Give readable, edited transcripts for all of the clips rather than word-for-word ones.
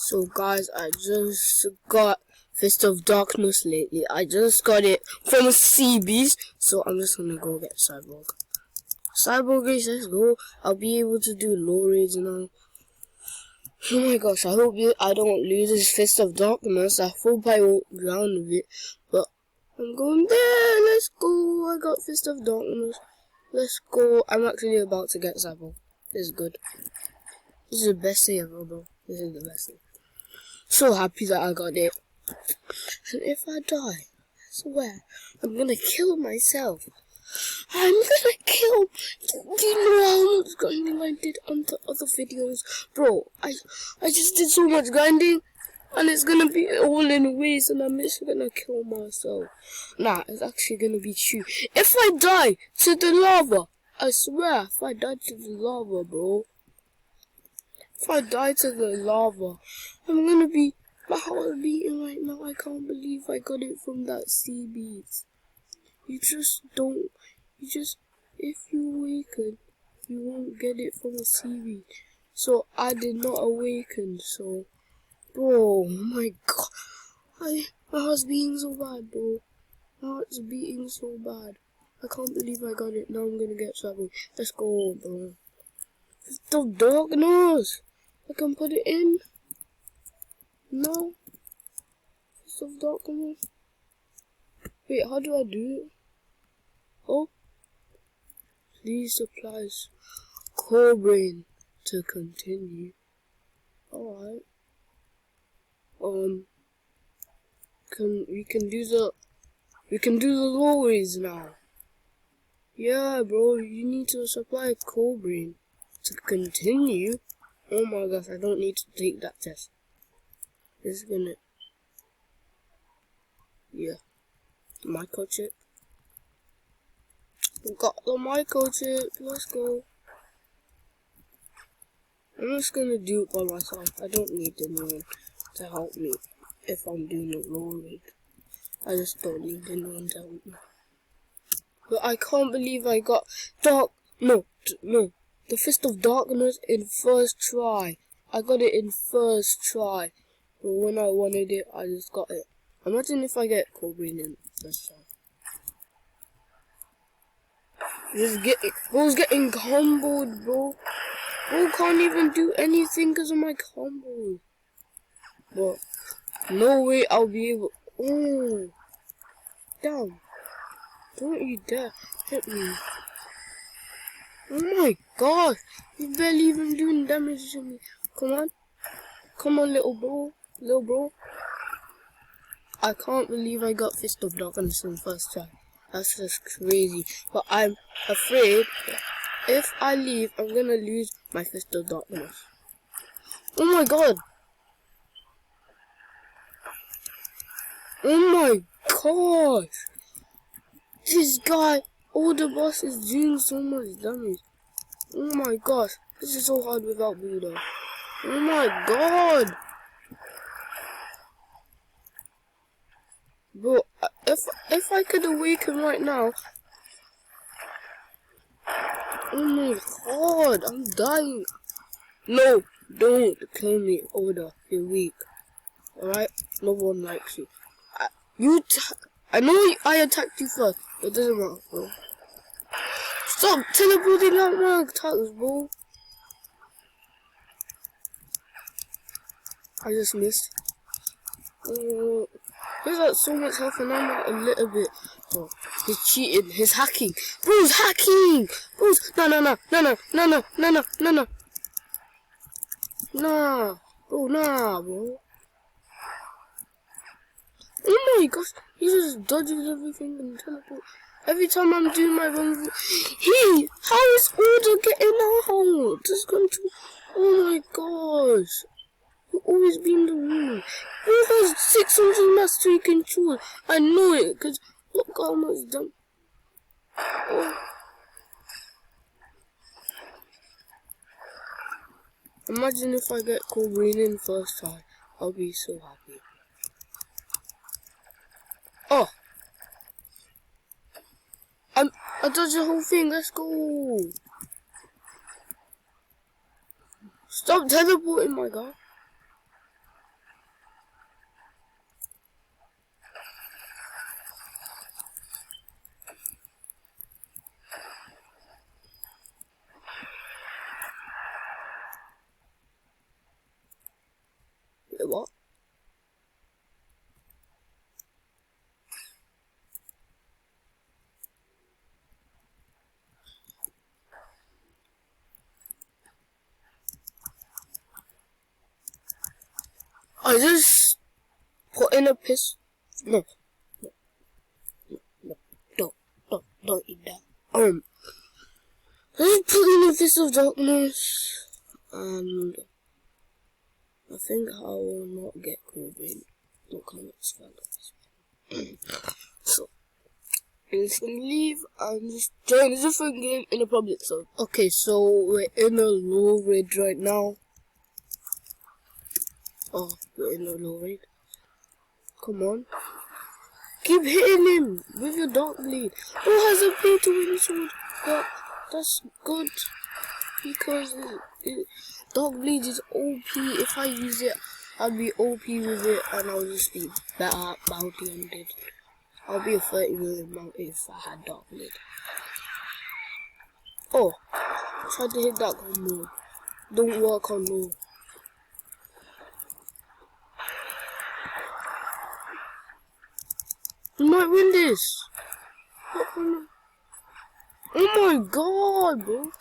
So guys, I just got Fist of Darkness lately. I just got it from a CBs, so I'm just gonna go get Cyborg. Cyborg guys, let's go. I'll be able to do low raids now. Oh my gosh, I hope I don't lose this Fist of Darkness. I hope I won't drown with it, but I'm going there. Let's go. I got Fist of Darkness. Let's go. I'm actually about to get Cyborg. This is good. This is the best thing ever, bro. This is the best thing. So happy that I got it. And if I die, I swear, I'm gonna kill myself. I'm gonna kill. You know how much grinding I did on the other videos, bro. I just did so much grinding, and it's gonna be all in waste, and I'm just gonna kill myself. Nah, it's actually gonna be true. If I die to the lava, I swear, if I die to the lava, bro. If I die to the lava, I'm gonna be my heart beating right now. I can't believe I got it from that CBs. You just don't. If you awaken, you won't get it from a CB. So I did not awaken. So, bro, oh my god, my heart's beating so bad, bro. My heart's beating so bad. I can't believe I got it. Now I'm gonna get something. Let's go, bro. Fist of Darkness. I can put it in. No. Fist of Darkness. Wait, how do I do it? Oh. These supplies. Core brain to continue. Alright. We can do the lorries now. Yeah, bro, you need to supply core brain to continue. Oh my gosh, I don't need to take that test. This is gonna, yeah, microchip. Got the microchip. Let's go. I'm just gonna do it by myself. I don't need anyone to help me if I'm doing a low rate. I just don't need anyone to help me. But I can't believe I got no, the Fist of Darkness in first try. I got it in first try. But when I wanted it, I just got it. Imagine if I get Cobra in first try. Bro's getting comboed, bro. Bro can't even do anything because of my combos. But no way I'll be able. Oh, damn! Don't you dare hit me! Oh my god! You're barely even doing damage to me. Come on, little bro. I can't believe I got Fist of Darkness in first try. That's just crazy. But I'm afraid if I leave, I'm gonna lose my Fist of Darkness. Oh my god! Oh my gosh! This guy, all the boss is doing so much damage. Oh my gosh, this is so hard without Buddha. Oh my god! Bro, if I could awaken right now. Oh my god, I'm dying. No, don't kill me, Oda. You're weak. Alright? No one likes you. I know I attacked you first. It doesn't matter, bro. Stop teleporting out my attacks, bro. I just missed. He's got so much health and I'm at a little bit. Oh, he's cheating. He's hacking. Bro's hacking. Bro's no. Nah, bro, nah, bro. Oh my gosh, he just dodges everything and teleport. Every time I'm doing my run, how is Order getting out? Just control. Oh my gosh. You've always been the rule. Who has 600 mastery control? I know it, because look how much done. Oh. Imagine if I get Cobra in first try. I'll be so happy. Oh. I dodged the whole thing. Let's go. Stop teleporting, my guy. I just put in a piss. No, don't eat that. I just put in a fist of darkness, and I think I will not get COVID. No comments, guys. So, I'm just gonna leave and just join a different game in a public zone. Okay, so we're in a low raid right now. Oh, we're in a low raid. Come on. Keep hitting him with your dark blade. Who has a blade to win sword? That's good. Because dark blade is OP. If I use it, I'll be OP with it and I'll just be better at bounty undead. I'll be a 30 million bounty if I had dark blade. Oh, tried to hit that combo. Don't work on no. We might win this. Oh my god, bro.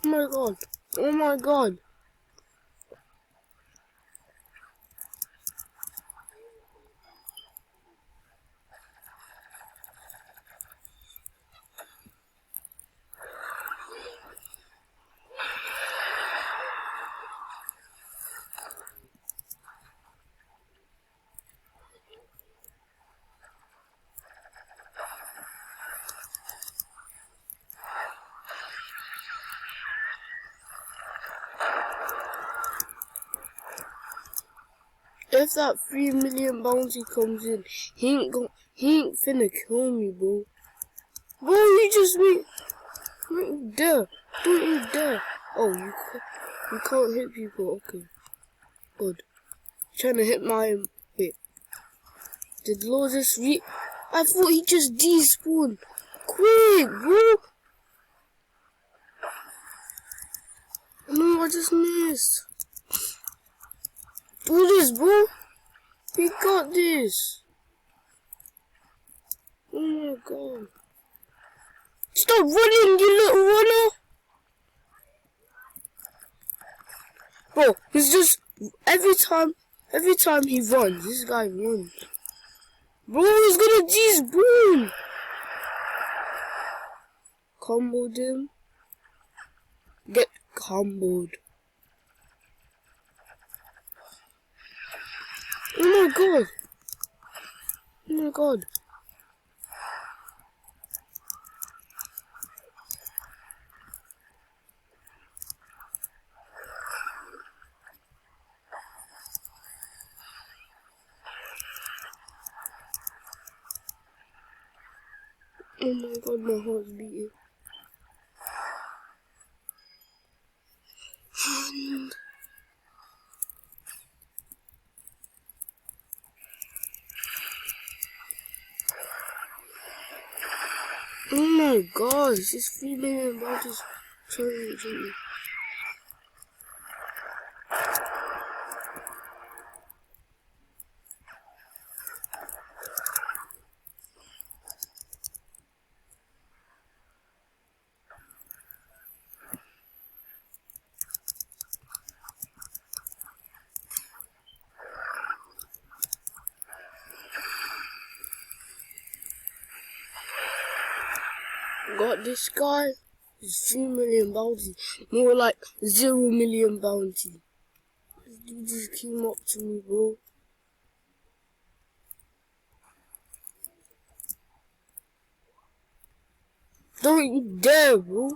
Oh my god. Oh my god. If that 3 million bounty comes in, he ain't finna kill me, bro. Bro, you just don't you dare. Don't you dare. Oh, you can't hit people. Okay. Good. Trying to hit my... Wait. Did Lord just I thought he just despawned. Quick, bro. No, I just missed. Do this, bro. We got this. Oh my god. Stop running, you little runner. Bro, he's just every time he runs, this guy runs. Bro, he's gonna despawn. Comboed him. Get comboed. Oh my god. Oh my god. Oh my god, my heart's beating. Oh my gosh, this 3 million bounties trying to me. Got this guy. It's 3 million bounty. More like 0 million bounty. This dude just came up to me, bro. Don't you dare, bro.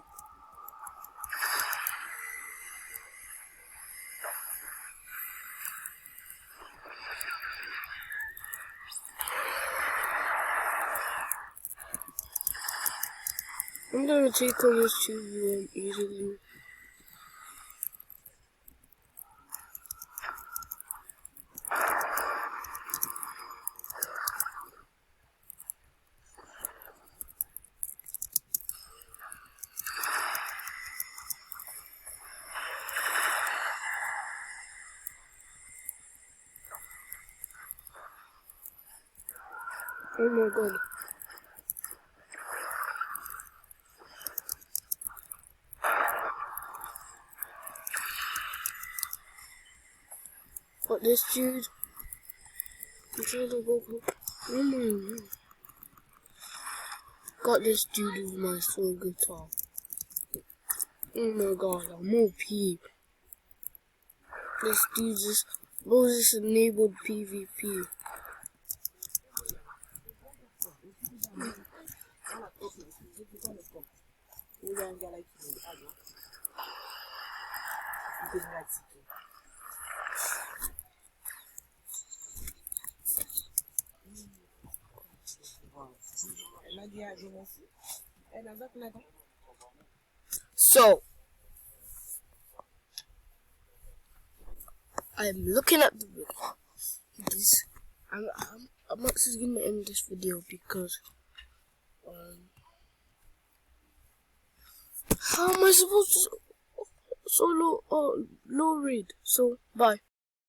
I'm gonna take on this 2v1 easily. Oh my god. Got this dude. I'm trying to go. Oh my god. Got this dude with my soul guitar. Oh my god, I'm OP. This dude just Moses enabled PvP. So I'm looking at the this. I'm actually gonna end this video because how am I supposed to solo low read? So bye.